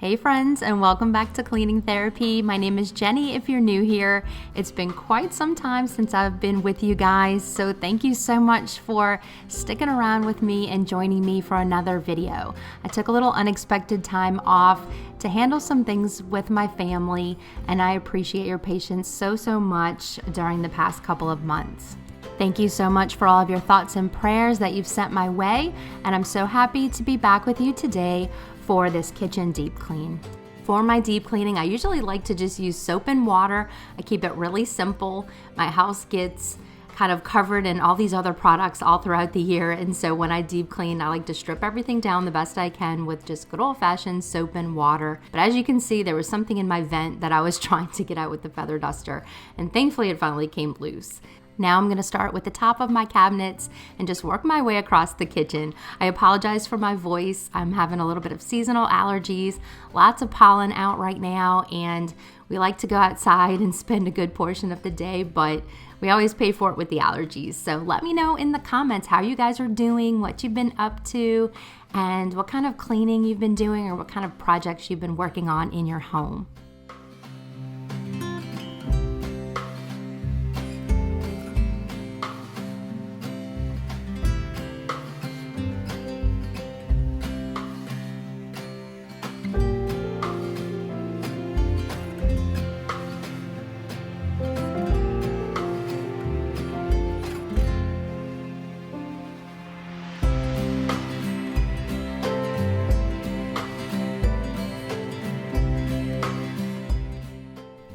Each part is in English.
Hey friends, and welcome back to Cleaning Therapy. My name is Jenny if you're new here. It's been quite some time since I've been with you guys, so thank you so much for sticking around with me and joining me for another video. I took a little unexpected time off to handle some things with my family, and I appreciate your patience so much during the past couple of months. Thank you so much for all of your thoughts and prayers that you've sent my way, and I'm so happy to be back with you today for this kitchen deep clean. For my deep cleaning, I usually like to just use soap and water. I keep it really simple. My house gets kind of covered in all these other products all throughout the year, and so when I deep clean, I like to strip everything down the best I can with just good old-fashioned soap and water. But as you can see, there was something in my vent that I was trying to get out with the feather duster, and thankfully it finally came loose. Now I'm going to start with the top of my cabinets and just work my way across the kitchen. I apologize for my voice. I'm having a little bit of seasonal allergies, lots of pollen out right now, and we like to go outside and spend a good portion of the day, but we always pay for it with the allergies. So let me know in the comments how you guys are doing, what you've been up to, and what kind of cleaning you've been doing or what kind of projects you've been working on in your home.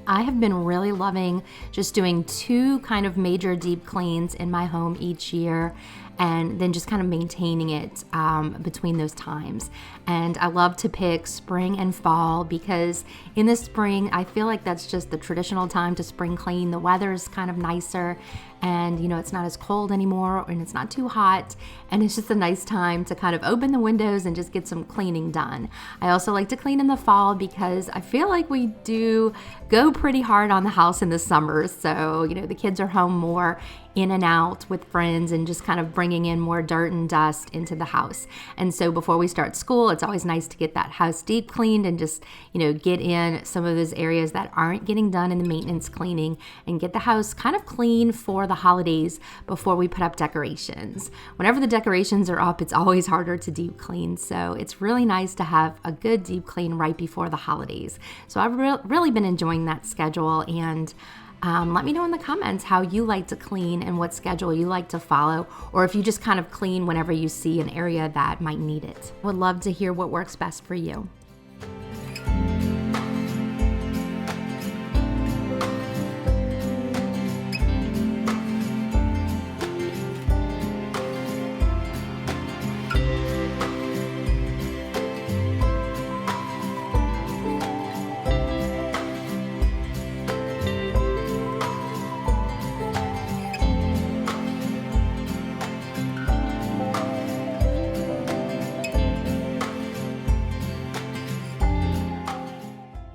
I have been really loving just doing two kind of major deep cleans in my home each year, and then just kind of maintaining it between those times. And I love to pick spring and fall because in the spring, I feel like that's just the traditional time to spring clean. The weather is kind of nicer, and it's not as cold anymore, and it's not too hot, and it's just a nice time to kind of open the windows and just get some cleaning done. I also like to clean in the fall because I feel like we do go pretty hard on the house in the summer, so the kids are home more, in and out with friends, and just kind of bringing in more dirt and dust into the house. And so before we start school, it's always nice to get that house deep cleaned and just get in some of those areas that aren't getting done in the maintenance cleaning, and get the house kind of clean for the holidays before we put up decorations. Whenever the decorations are up, it's always harder to deep clean, so it's really nice to have a good deep clean right before the holidays. So I've really been enjoying that schedule, and let me know in the comments how you like to clean and what schedule you like to follow, or if you just kind of clean whenever you see an area that might need it. I would love to hear what works best for you.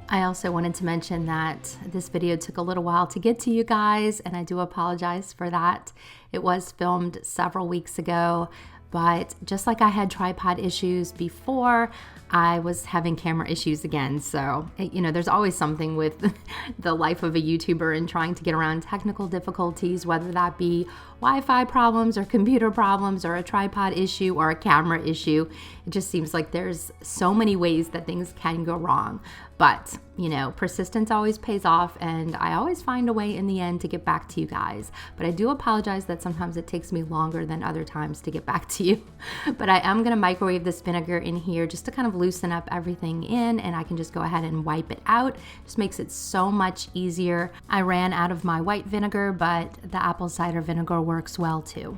I also wanted to mention that this video took a little while to get to you guys, and I do apologize for that. It was filmed several weeks ago, but just like I had tripod issues before, I was having camera issues again. So, there's always something with the life of a YouTuber and trying to get around technical difficulties, whether that be Wi-Fi problems or computer problems or a tripod issue or a camera issue. It just seems like there's so many ways that things can go wrong. But, persistence always pays off, and I always find a way in the end to get back to you guys. But I do apologize that sometimes it takes me longer than other times to get back to you. But I am going to microwave this vinegar in here just to kind of loosen up everything in, and I can just go ahead and wipe it out. Just makes it so much easier. I ran out of my white vinegar, but the apple cider vinegar works well too.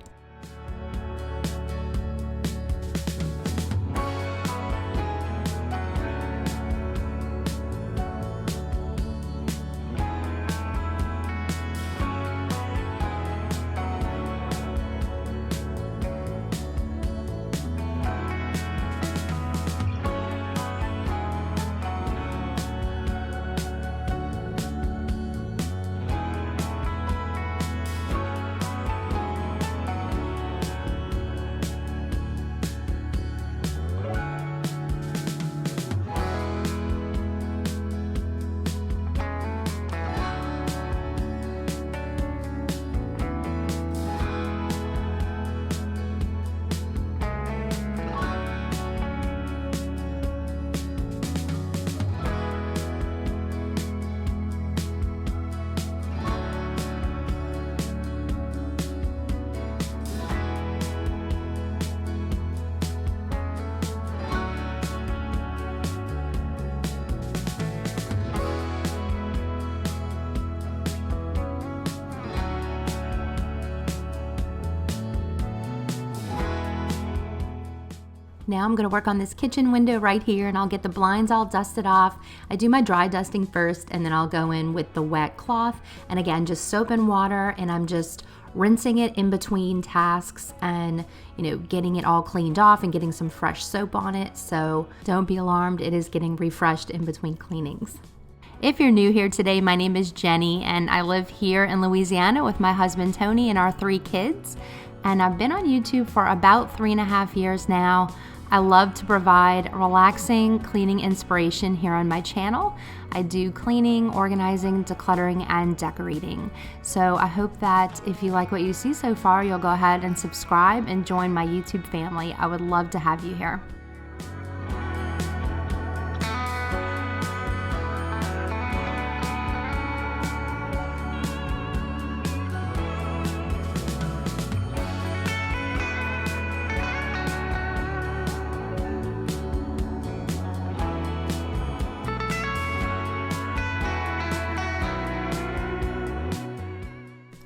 Now I'm gonna work on this kitchen window right here, and I'll get the blinds all dusted off. I do my dry dusting first, and then I'll go in with the wet cloth. And again, just soap and water, and I'm just rinsing it in between tasks and, getting it all cleaned off and getting some fresh soap on it. So don't be alarmed, it is getting refreshed in between cleanings. If you're new here today, my name is Jenny, and I live here in Louisiana with my husband Tony and our 3 kids. And I've been on YouTube for about 3.5 years now. I love to provide relaxing cleaning inspiration here on my channel. I do cleaning, organizing, decluttering, and decorating. So I hope that if you like what you see so far, you'll go ahead and subscribe and join my YouTube family. I would love to have you here.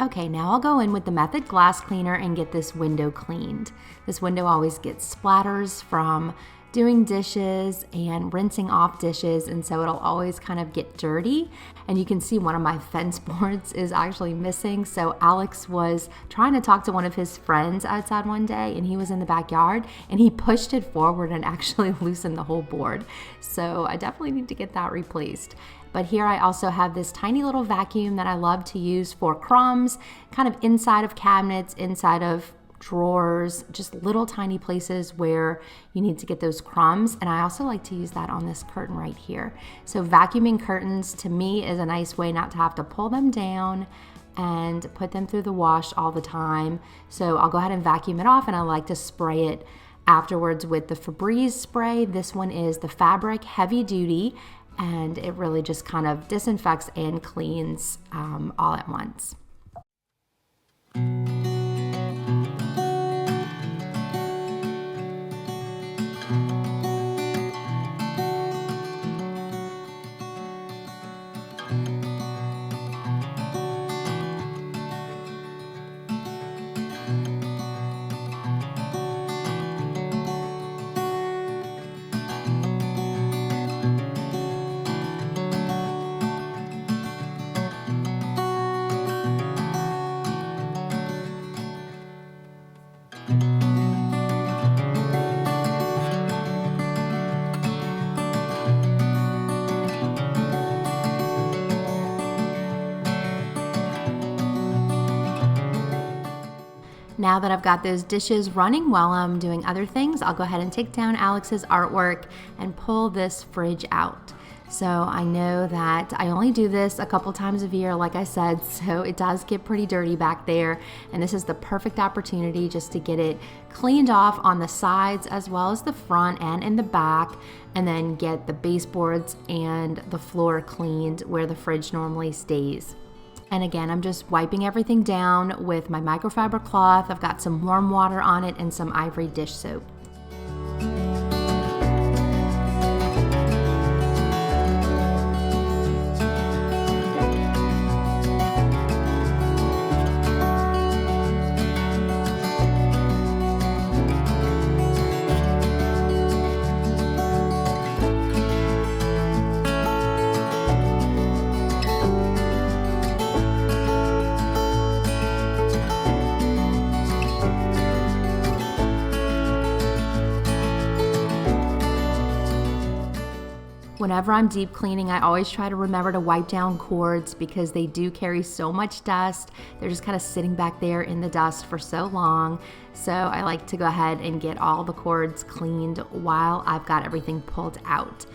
Okay, now I'll go in with the Method glass cleaner and get this window cleaned. This window always gets splatters from doing dishes and rinsing off dishes, and so it'll always kind of get dirty. And you can see one of my fence boards is actually missing. So Alex was trying to talk to one of his friends outside one day, and he was in the backyard, and he pushed it forward and actually loosened the whole board. So I definitely need to get that replaced. But here I also have this tiny little vacuum that I love to use for crumbs, kind of inside of cabinets, inside of drawers, just little tiny places where you need to get those crumbs. And I also like to use that on this curtain right here. So vacuuming curtains to me is a nice way not to have to pull them down and put them through the wash all the time. So I'll go ahead and vacuum it off, and I like to spray it afterwards with the Febreze spray. This one is the Fabric Heavy Duty, and it really just kind of disinfects and cleans all at once. Now that I've got those dishes running while I'm doing other things, I'll go ahead and take down Alex's artwork and pull this fridge out. So I know that I only do this a couple times a year, like I said, so it does get pretty dirty back there. And this is the perfect opportunity just to get it cleaned off on the sides as well as the front and in the back, and then get the baseboards and the floor cleaned where the fridge normally stays. And again, I'm just wiping everything down with my microfiber cloth. I've got some warm water on it and some ivory dish soap. Whenever I'm deep cleaning, I always try to remember to wipe down cords because they do carry so much dust. They're just kind of sitting back there in the dust for so long. So I like to go ahead and get all the cords cleaned while I've got everything pulled out.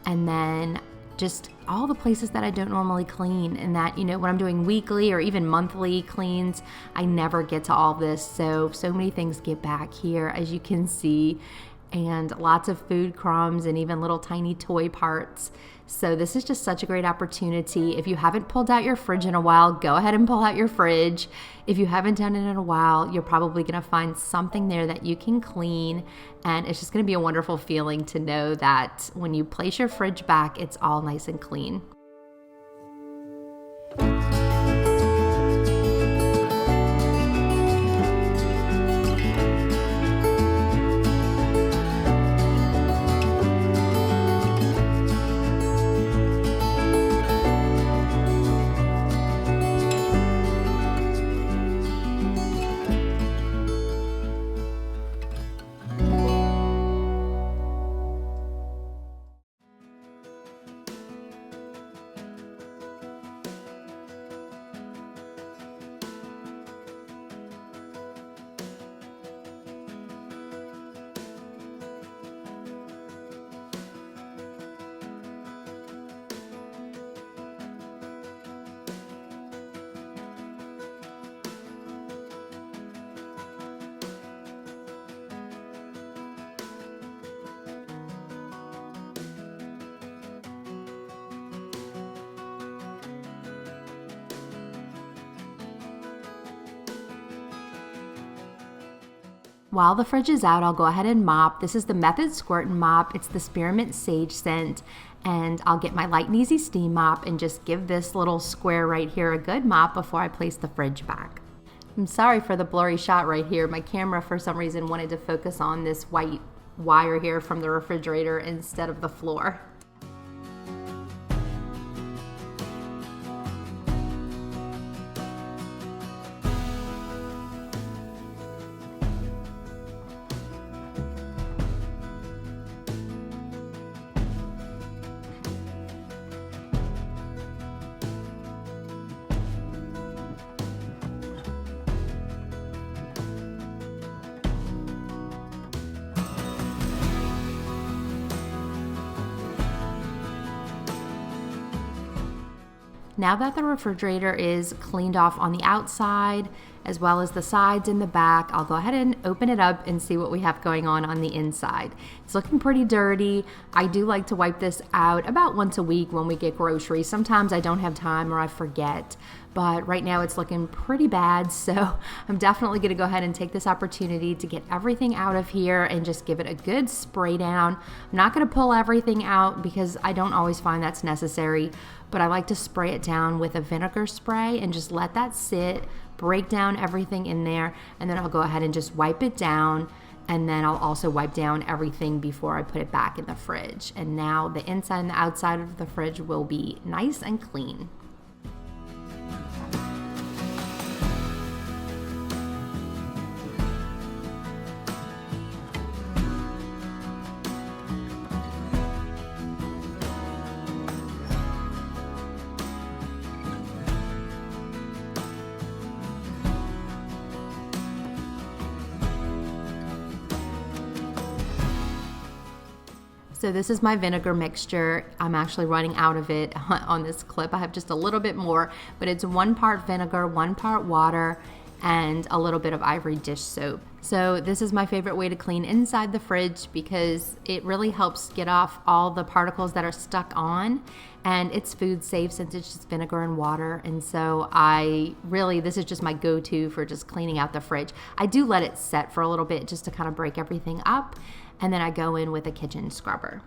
And then just all the places that I don't normally clean, and that, when I'm doing weekly or even monthly cleans, I never get to all this. So many things get back here, as you can see, and lots of food crumbs and even little tiny toy parts. So this is just such a great opportunity. If you haven't pulled out your fridge in a while, go ahead and pull out your fridge. If you haven't done it in a while, you're probably gonna find something there that you can clean, and it's just gonna be a wonderful feeling to know that when you place your fridge back, it's all nice and clean. While the fridge is out, I'll go ahead and mop. This is the Method Squirt and Mop. It's the spearmint sage scent. And I'll get my light and easy steam mop and just give this little square right here a good mop before I place the fridge back. I'm sorry for the blurry shot right here. My camera for some reason wanted to focus on this white wire here from the refrigerator instead of the floor. Now that the refrigerator is cleaned off on the outside, as well as the sides and the back, I'll go ahead and open it up and see what we have going on the inside. It's looking pretty dirty. I do like to wipe this out about once a week when we get groceries. Sometimes I don't have time or I forget, but right now it's looking pretty bad, so I'm definitely gonna go ahead and take this opportunity to get everything out of here and just give it a good spray down. I'm not gonna pull everything out because I don't always find that's necessary, but I like to spray it down with a vinegar spray and just let that sit, break down everything in there, and then I'll go ahead and just wipe it down, and then I'll also wipe down everything before I put it back in the fridge. And now the inside and the outside of the fridge will be nice and clean. So this is my vinegar mixture. I'm actually running out of it on this clip. I have just a little bit more, but it's 1 part vinegar, 1 part water, and a little bit of ivory dish soap. So this is my favorite way to clean inside the fridge because it really helps get off all the particles that are stuck on, and it's food safe since it's just vinegar and water. And so this is just my go-to for just cleaning out the fridge. I do let it set for a little bit just to kind of break everything up, and then I go in with a kitchen scrubber.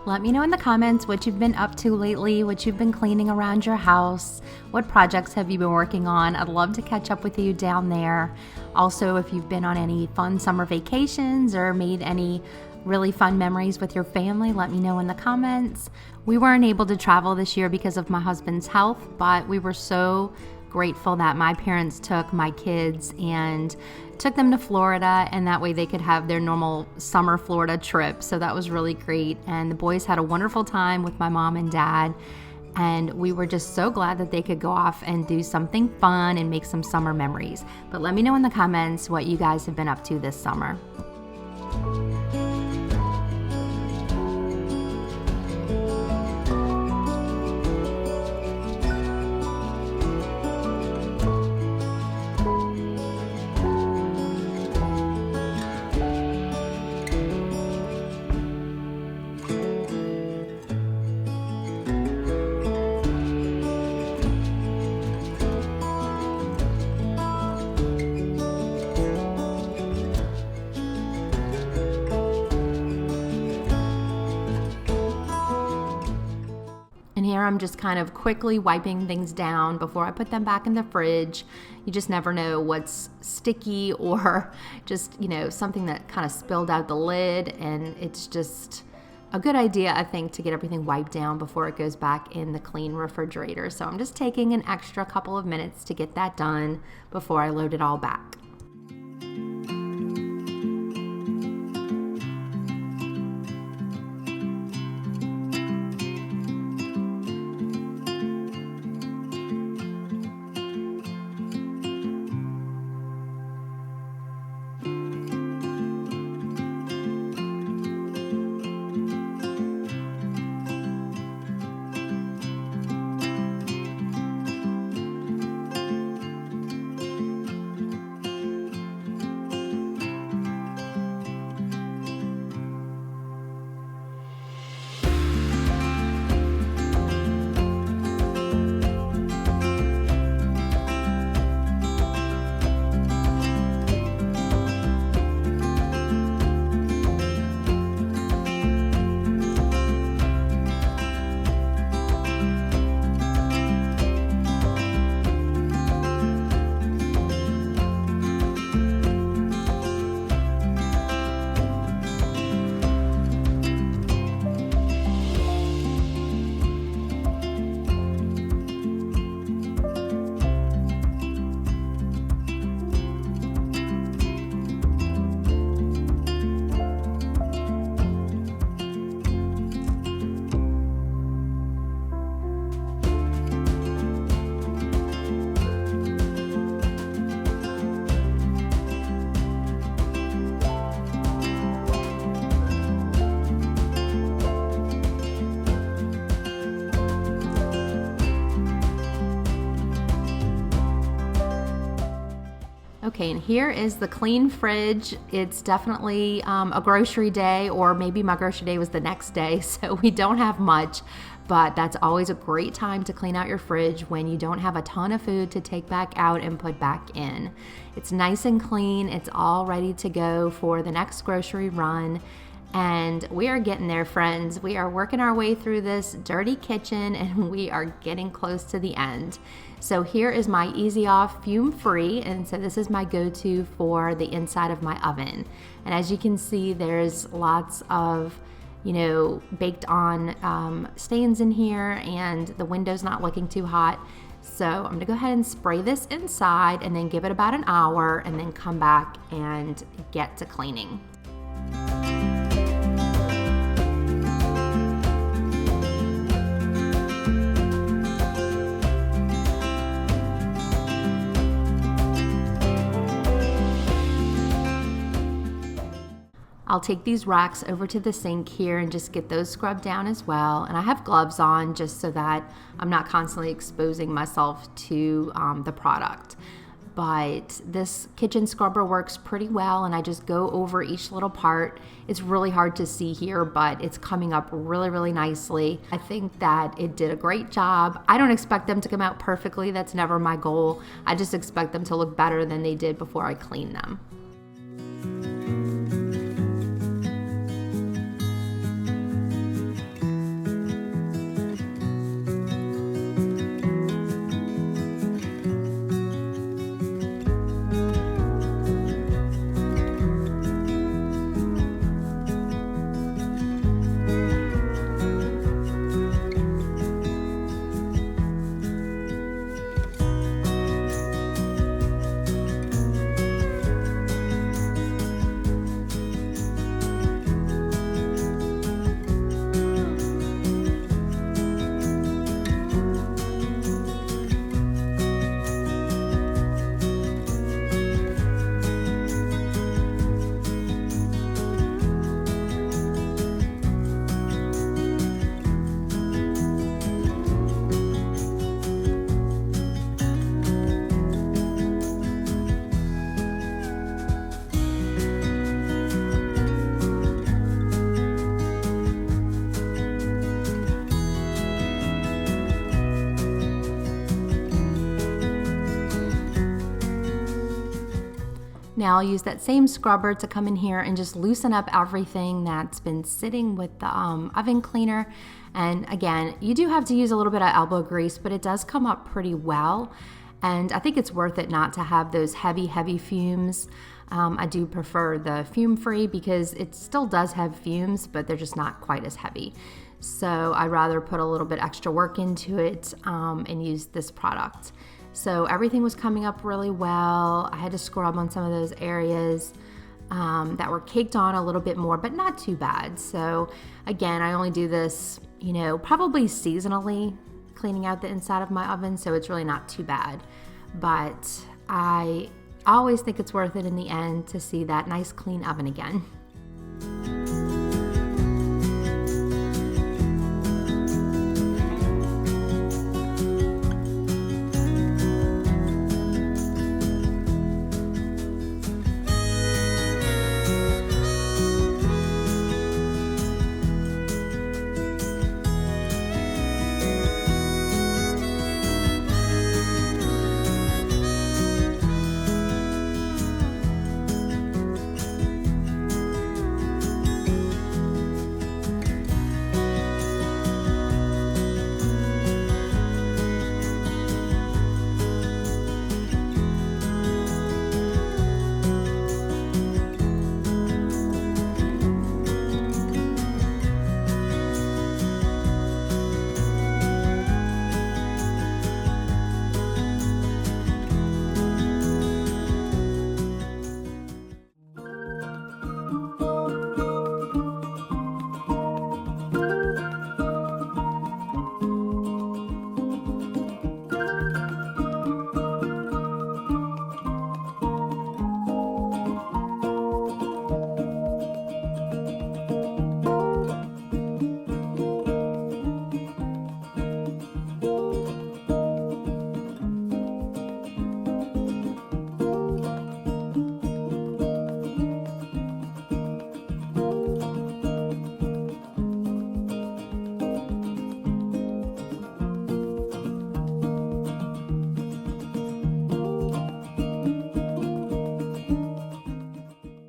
Let me know in the comments what you've been up to lately, what you've been cleaning around your house, what projects have you been working on. I'd love to catch up with you down there. Also, if you've been on any fun summer vacations or made any really fun memories with your family? Let me know in the comments. We weren't able to travel this year because of my husband's health, but we were so grateful that my parents took my kids and took them to Florida, and that way they could have their normal summer Florida trip. So that was really great, and the boys had a wonderful time with my mom and dad, and we were just so glad that they could go off and do something fun and make some summer memories. But let me know in the comments what you guys have been up to this summer. Here I'm just kind of quickly wiping things down before I put them back in the fridge. You just never know what's sticky or just, something that kind of spilled out the lid, and it's just a good idea, I think, to get everything wiped down before it goes back in the clean refrigerator. So I'm just taking an extra couple of minutes to get that done before I load it all back. Okay, and here is the clean fridge. It's definitely a grocery day, or maybe my grocery day was the next day, so we don't have much, but that's always a great time to clean out your fridge when you don't have a ton of food to take back out and put back in. It's nice and clean. It's all ready to go for the next grocery run. And we are getting there, friends. We are working our way through this dirty kitchen, and we are getting close to the end. So here is my Easy Off fume free, and so this is my go-to for the inside of my oven. And as you can see, there's lots of baked on stains in here, and the window's not looking too hot. So I'm gonna go ahead and spray this inside and then give it about an hour and then come back and get to cleaning. I'll take these racks over to the sink here and just get those scrubbed down as well. And I have gloves on just so that I'm not constantly exposing myself to the product. But this kitchen scrubber works pretty well, and I just go over each little part. It's really hard to see here, but it's coming up really, really nicely. I think that it did a great job. I don't expect them to come out perfectly. That's never my goal. I just expect them to look better than they did before I cleaned them. Now I'll use that same scrubber to come in here and just loosen up everything that's been sitting with the oven cleaner. And again, you do have to use a little bit of elbow grease, but it does come up pretty well. And I think it's worth it not to have those heavy fumes. I do prefer the fume-free because it still does have fumes, but they're just not quite as heavy. So I'd rather put a little bit extra work into it and use this product. So everything was coming up really well. I had to scrub on some of those areas that were caked on a little bit more, but not too bad. So again, I only do this, you know, probably seasonally, cleaning out the inside of my oven, so it's really not too bad. But I always think it's worth it in the end to see that nice clean oven again.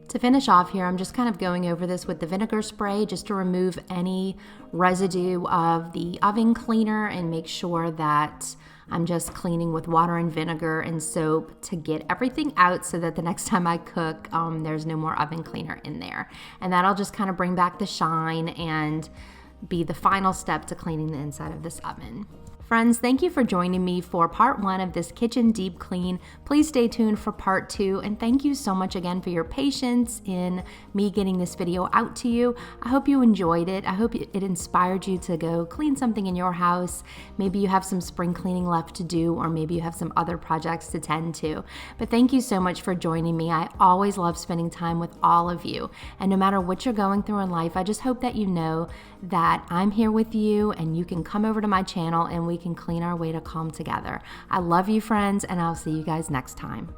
To finish off here, I'm just kind of going over this with the vinegar spray just to remove any residue of the oven cleaner and make sure that I'm just cleaning with water and vinegar and soap to get everything out so that the next time I cook, there's no more oven cleaner in there. And that'll just kind of bring back the shine and be the final step to cleaning the inside of this oven. Friends, thank you for joining me for part 1 of this kitchen deep clean. Please stay tuned for part 2, and thank you so much again for your patience in me getting this video out to you. I hope you enjoyed it. I hope it inspired you to go clean something in your house. Maybe you have some spring cleaning left to do, or maybe you have some other projects to tend to. But thank you so much for joining me. I always love spending time with all of you. And no matter what you're going through in life, I just hope that you know that I'm here with you and you can come over to my channel and we can clean our way to calm together. I love you, friends, and I'll see you guys next time.